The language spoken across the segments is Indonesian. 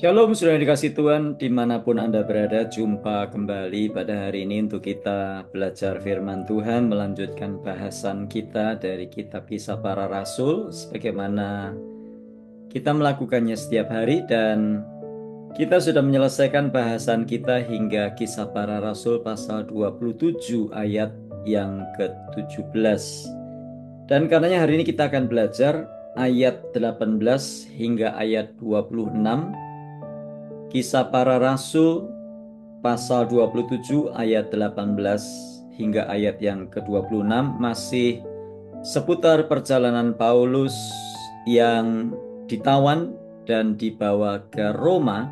Shalom, sudah dikasih Tuhan dimanapun Anda berada. Jumpa kembali pada hari ini untuk kita belajar firman Tuhan, melanjutkan bahasan kita dari kitab Kisah Para Rasul, sebagaimana kita melakukannya setiap hari. Dan kita sudah menyelesaikan bahasan kita hingga Kisah Para Rasul pasal 27 ayat yang ke-17. Dan karenanya hari ini kita akan belajar ayat 18 hingga ayat 26, Kisah Para Rasul pasal 27 ayat 18 hingga ayat yang ke-26, masih seputar perjalanan Paulus yang ditawan dan dibawa ke Roma,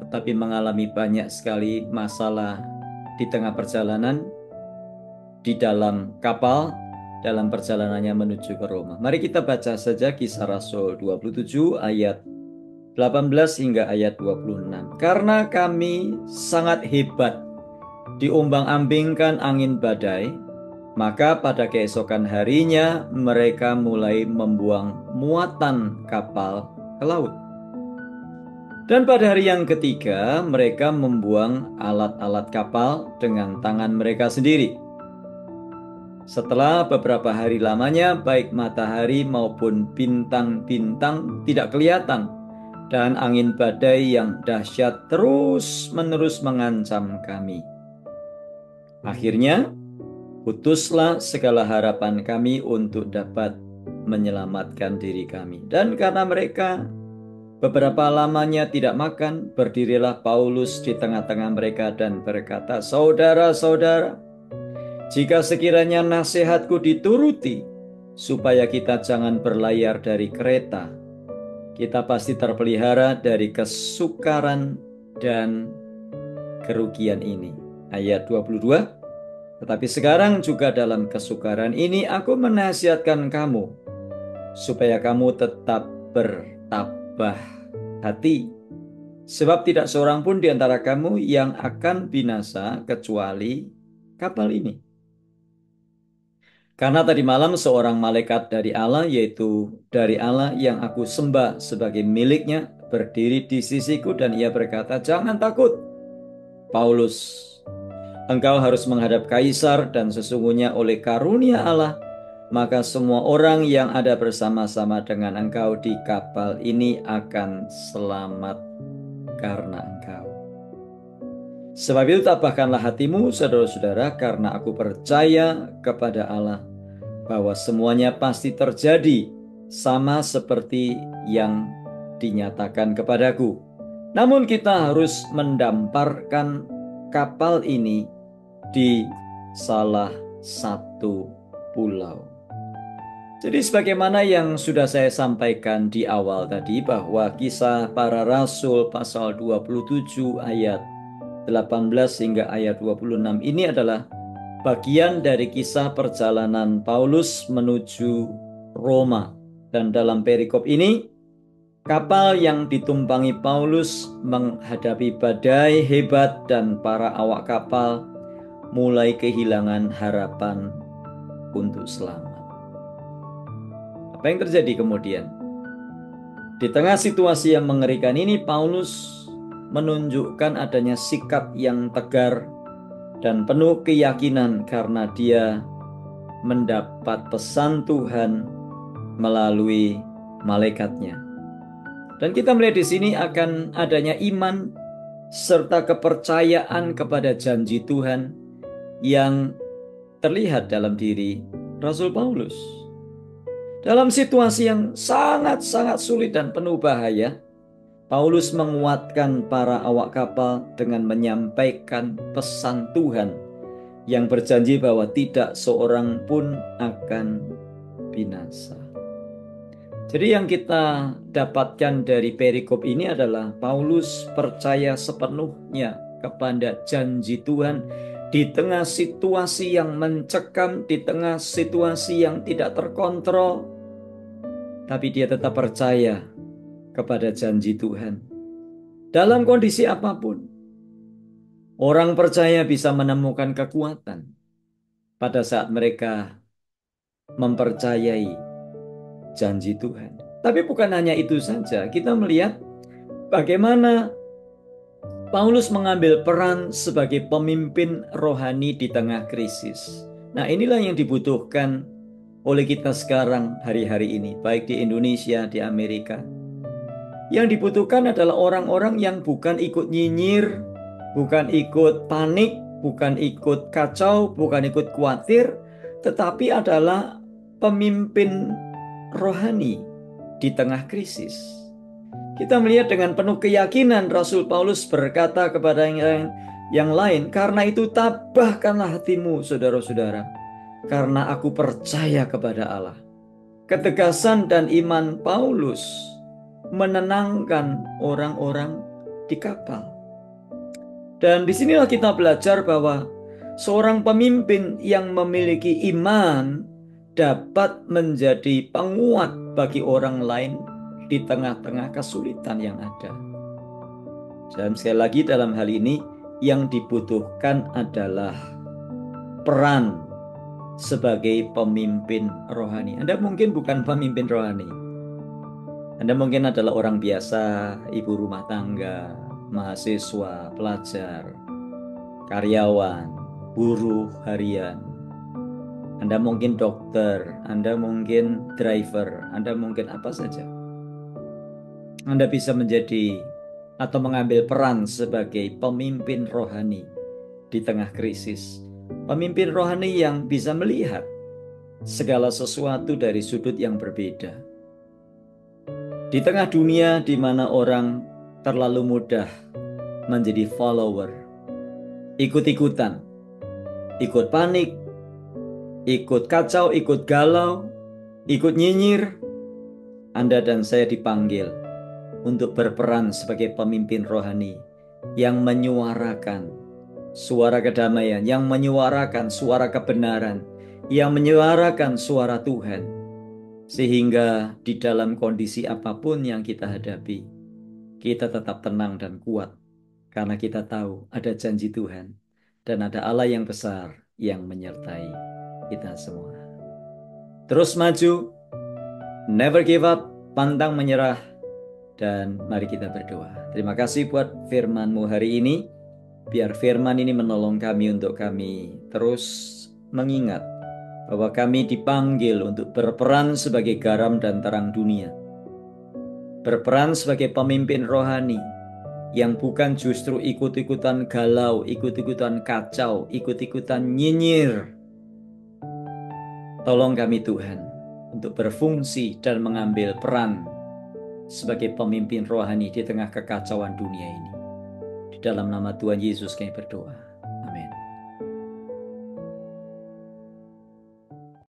tetapi mengalami banyak sekali masalah di tengah perjalanan, di dalam kapal, dalam perjalanannya menuju ke Roma. Mari kita baca saja Kisah Rasul 27 ayat 18 hingga ayat 26. Karena kami sangat hebat diombang-ambingkan angin badai, maka pada keesokan harinya mereka mulai membuang muatan kapal ke laut. Dan pada hari yang ketiga mereka membuang alat-alat kapal dengan tangan mereka sendiri. Setelah beberapa hari lamanya, baik matahari maupun bintang-bintang tidak kelihatan, dan angin badai yang dahsyat terus-menerus mengancam kami. Akhirnya, putuslah segala harapan kami untuk dapat menyelamatkan diri kami. Dan karena mereka beberapa lamanya tidak makan, berdirilah Paulus di tengah-tengah mereka dan berkata, "Saudara-saudara, jika sekiranya nasihatku dituruti, supaya kita jangan berlayar dari kereta, kita pasti terpelihara dari kesukaran dan kerugian ini." Ayat 22, tetapi sekarang juga dalam kesukaran ini aku menasihatkan kamu, supaya kamu tetap bertabah hati. Sebab tidak seorang pun di antara kamu yang akan binasa kecuali kapal ini. Karena tadi malam seorang malaikat dari Allah, yaitu dari Allah yang aku sembah sebagai miliknya, berdiri di sisiku dan ia berkata, "Jangan takut, Paulus. Engkau harus menghadap kaisar dan sesungguhnya oleh karunia Allah, maka semua orang yang ada bersama-sama dengan engkau di kapal ini akan selamat karena engkau. Sebab itu tabahkanlah hatimu, saudara-saudara, karena aku percaya kepada Allah bahwa semuanya pasti terjadi sama seperti yang dinyatakan kepadaku. Namun kita harus mendamparkan kapal ini di salah satu pulau. Jadi sebagaimana yang sudah saya sampaikan di awal tadi, bahwa Kisah Para Rasul pasal 27 ayat 18 hingga ayat 26 ini adalah bagian dari kisah perjalanan Paulus menuju Roma. Dan dalam perikop ini, kapal yang ditumpangi Paulus menghadapi badai hebat dan para awak kapal mulai kehilangan harapan untuk selamat. Apa yang terjadi kemudian? Di tengah situasi yang mengerikan ini, Paulus menunjukkan adanya sikap yang tegar dan penuh keyakinan karena dia mendapat pesan Tuhan melalui malaikatnya. Dan kita melihat di sini akan adanya iman serta kepercayaan kepada janji Tuhan yang terlihat dalam diri Rasul Paulus. Dalam situasi yang sangat-sangat sulit dan penuh bahaya, Paulus menguatkan para awak kapal dengan menyampaikan pesan Tuhan yang berjanji bahwa tidak seorang pun akan binasa. Jadi yang kita dapatkan dari perikop ini adalah Paulus percaya sepenuhnya kepada janji Tuhan di tengah situasi yang mencekam, di tengah situasi yang tidak terkontrol, tapi dia tetap percaya kepada janji Tuhan. Dalam kondisi apapun, orang percaya bisa menemukan kekuatan pada saat mereka mempercayai janji Tuhan. Tapi bukan hanya itu saja, kita melihat Bagaimana Paulus mengambil peran sebagai pemimpin rohani di tengah krisis. Nah, inilah yang dibutuhkan oleh kita sekarang hari-hari ini, baik di Indonesia, di Amerika. Yang dibutuhkan adalah orang-orang yang bukan ikut nyinyir, bukan ikut panik, bukan ikut kacau, bukan ikut khawatir, tetapi adalah pemimpin rohani di tengah krisis. Kita melihat dengan penuh keyakinan Rasul Paulus berkata kepada yang lain, karena itu tabahkanlah hatimu, saudara-saudara, karena aku percaya kepada Allah. Ketegasan dan iman Paulus menenangkan orang-orang di kapal. Dan disinilah kita belajar bahwa seorang pemimpin yang memiliki iman dapat menjadi penguat bagi orang lain di tengah-tengah kesulitan yang ada. Dan sekali lagi dalam hal ini yang dibutuhkan adalah peran sebagai pemimpin rohani. Anda mungkin bukan pemimpin rohani. Anda mungkin adalah orang biasa, ibu rumah tangga, mahasiswa, pelajar, karyawan, buruh harian. Anda mungkin dokter, Anda mungkin driver, Anda mungkin apa saja. Anda bisa menjadi atau mengambil peran sebagai pemimpin rohani di tengah krisis. Pemimpin rohani yang bisa melihat segala sesuatu dari sudut yang berbeda. Di tengah dunia di mana orang terlalu mudah menjadi follower, ikut-ikutan, ikut panik, ikut kacau, ikut galau, ikut nyinyir, Anda dan saya dipanggil untuk berperan sebagai pemimpin rohani yang menyuarakan suara kedamaian, yang menyuarakan suara kebenaran, yang menyuarakan suara Tuhan, sehingga di dalam kondisi apapun yang kita hadapi, kita tetap tenang dan kuat, karena kita tahu ada janji Tuhan dan ada Allah yang besar yang menyertai kita semua. Terus maju, never give up, pantang menyerah, dan mari kita berdoa. Terima kasih buat firman-Mu hari ini. Biar firman ini menolong kami untuk kami terus mengingat bahwa kami dipanggil untuk berperan sebagai garam dan terang dunia. Berperan sebagai pemimpin rohani yang bukan justru ikut-ikutan galau, ikut-ikutan kacau, ikut-ikutan nyinyir. Tolong kami Tuhan untuk berfungsi dan mengambil peran sebagai pemimpin rohani di tengah kekacauan dunia ini. Di dalam nama Tuhan Yesus kami berdoa.